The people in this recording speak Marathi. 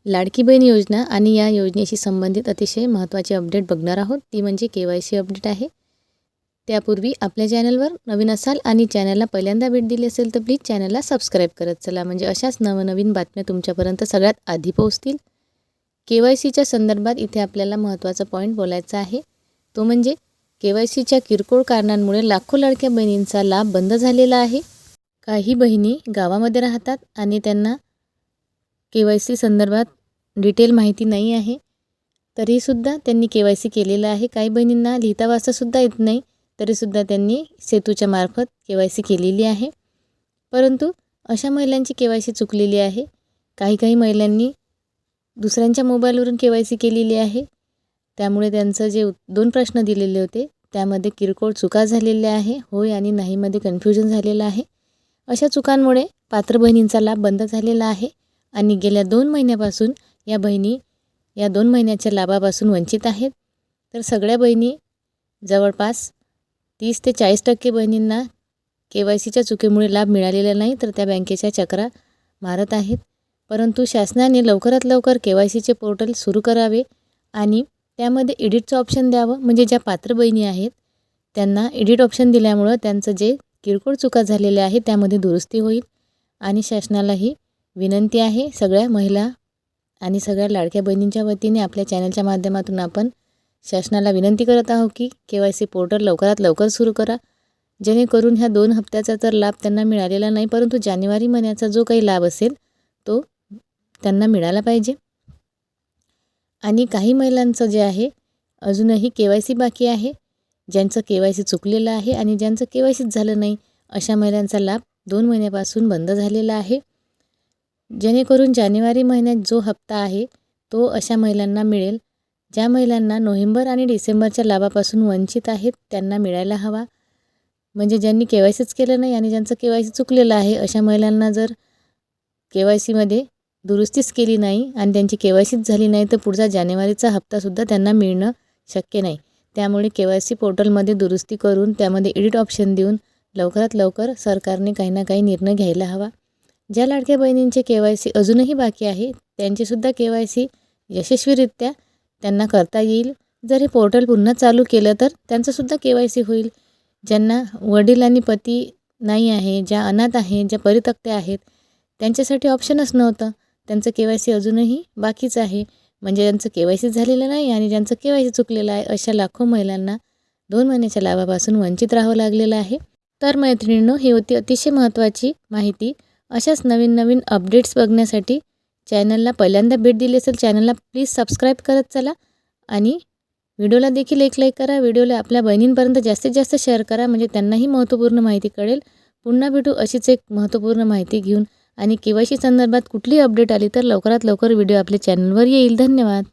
लाडकी बहीण योजना आणि या योजनेशी संबंधित अतिशय महत्त्वाची अपडेट बघणार आहोत. ती म्हणजे KYC अपडेट आहे. त्यापूर्वी आपल्या चॅनलवर नवीन असाल आणि चॅनलला पहिल्यांदा भेट दिली असेल तर प्लीज चॅनलला सबस्क्राईब करत चला, म्हणजे अशाच नवनवीन बातम्या तुमच्यापर्यंत सगळ्यात आधी पोहोचतील. KYCच्या संदर्भात इथे आपल्याला महत्त्वाचा पॉईंट बोलायचा आहे. तो म्हणजे KYCच्या किरकोळ कारणांमुळे लाखो लाडक्या बहिणींचा लाभ बंद झालेला आहे. काही बहिणी गावामध्ये राहतात आणि त्यांना KYC संदर्भात डिटेल माहिती नाही आहे, तरीसुद्धा त्यांनी KYC केलेलं आहे. काही बहिणींना लिहिता वाचतासुद्धा येत नाही, तरीसुद्धा त्यांनी सेतूच्या मार्फत KYC केलेली आहे. परंतु अशा महिलांची KYC चुकलेली आहे. काही महिलांनी दुसऱ्यांच्या मोबाईलवरून KYC केलेली आहे. त्यामुळे त्यांचं जे 2 प्रश्न दिलेले होते त्यामध्ये किरकोळ चुका झालेल्या आहे. होय आणि नाहीमध्ये कन्फ्युजन झालेलं आहे. अशा चुकांमुळे पात्र बहिणींचा लाभ बंद झालेला आहे आणि गेल्या 2 महिन्यापासून या बहिणी या 2 महिन्याच्या लाभापासून वंचित आहेत. तर सगळ्या बहिणी जवळपास 30 ते 40% बहिणींना KYCच्या चुकीमुळे लाभ मिळालेला नाही, तर त्या बँकेच्या चक्रा मारत आहेत. परंतु शासनाने लवकरात लवकर KYCचे पोर्टल सुरू करावे आणि त्यामध्ये एडिटचं ऑप्शन द्यावं, म्हणजे ज्या पात्र बहिणी आहेत त्यांना एडिट ऑप्शन दिल्यामुळं त्यांचं जे किरकोळ चुका झालेल्या आहेत त्यामध्ये दुरुस्ती होईल. आणि शासनालाही विनंती आहे, सगळ्या महिला आणि सगळ्या लाडक्या बहिणींच्या वतीने आपल्या चॅनलच्या माध्यमातून आपण शासनाला विनंती करत आहोत की KYC पोर्टल लवकरात लवकर सुरू करा, जेणेकरून ह्या 2 हप्त्याचा तर लाभ त्यांना मिळालेला नाही, परंतु जानेवारी महिन्याचा जो काही लाभ असेल तो त्यांना मिळाला पाहिजे. आणि काही महिलांचं जे आहे अजूनही KYC बाकी आहे. ज्यांचं KYC चुकलेलं आहे आणि ज्यांचं KYCच झालं नाही, अशा महिलांचा लाभ 2 महिन्यापासून बंद झालेला आहे. जेणेकरून जानेवारी महिन्यात जो हप्ता आहे तो अशा महिलांना मिळेल. ज्या महिलांना नोव्हेंबर आणि डिसेंबरच्या लाभापासून वंचित आहेत त्यांना मिळायला हवा. म्हणजे ज्यांनी KYCच केलं नाही आणि ज्यांचं KYC चुकलेलं आहे, अशा महिलांना जर KYCमध्ये दुरुस्तीच केली नाही आणि त्यांची KYCच झाली नाही, तर पुढचा जानेवारीचा हप्तासुद्धा त्यांना मिळणं शक्य नाही. त्यामुळे KYC पोर्टलमध्ये दुरुस्ती करून त्यामध्ये एडिट ऑप्शन देऊन लवकरात लवकर सरकारने काही ना काही निर्णय घ्यायला हवा. ज्या लाडक्या बहिणींचे KYC अजूनही बाकी आहे त्यांचेसुद्धा KYC यशस्वीरित्या त्यांना करता येईल. जर हे पोर्टल पुन्हा चालू केलं तर त्यांचंसुद्धा KYC होईल. ज्यांना वडील आणि पती नाही आहे, ज्या अनाथ आहेत, ज्या परित्यक्त्या आहेत, त्यांच्यासाठी ऑप्शनच नव्हतं. त्यांचं KYC अजूनही बाकीच आहे. म्हणजे ज्यांचं KYC झालेलं नाही आणि ज्यांचं KYC चुकलेलं आहे, अशा लाखो महिलांना 2 महिन्याच्या लाभापासून वंचित राहावं लागलेलं आहे. तर मैत्रिणींनो, ही होती अतिशय महत्त्वाची माहिती. अशाच नवीन अपडेट्स बघण्यासाठी चॅनलला पहिल्यांदा भेट दिली असेल चॅनलला प्लीज सबस्क्राईब करत चला आणि व्हिडिओला देखील एक लाईक करा. व्हिडिओला आपल्या बहिणींपर्यंत जास्तीत जास्त शेअर करा, म्हणजे त्यांनाही महत्त्वपूर्ण माहिती कळेल. पुन्हा भेटू अशीच एक महत्त्वपूर्ण माहिती घेऊन. आणि KYC संदर्भात कुठलीही अपडेट आली तर लवकरात लवकर व्हिडिओ आपल्या चॅनलवर येईल. धन्यवाद.